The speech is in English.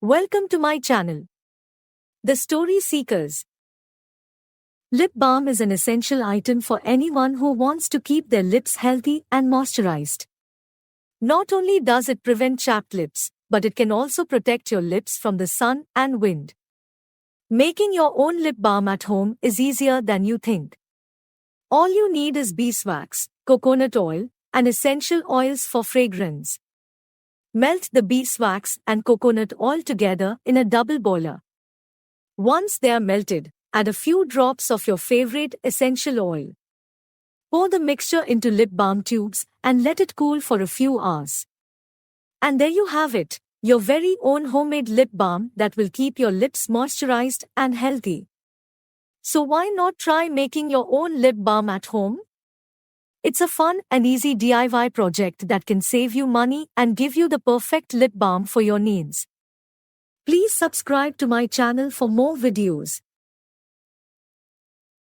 Welcome to my channel, The Story Seekers. Lip balm is an essential item for anyone who wants to keep their lips healthy and moisturized. Not only does it prevent chapped lips, but it can also protect your lips from the sun and wind. Making your own lip balm at home is easier than you think. All you need is beeswax, coconut oil, and essential oils for fragrance. Melt the beeswax and coconut oil together in a double boiler. Once they are melted, add a few drops of your favorite essential oil. Pour the mixture into lip balm tubes and let it cool for a few hours. And there you have it, your very own homemade lip balm that will keep your lips moisturized and healthy. So why not try making your own lip balm at home? It's a fun and easy DIY project that can save you money and give you the perfect lip balm for your needs. Please subscribe to my channel for more videos.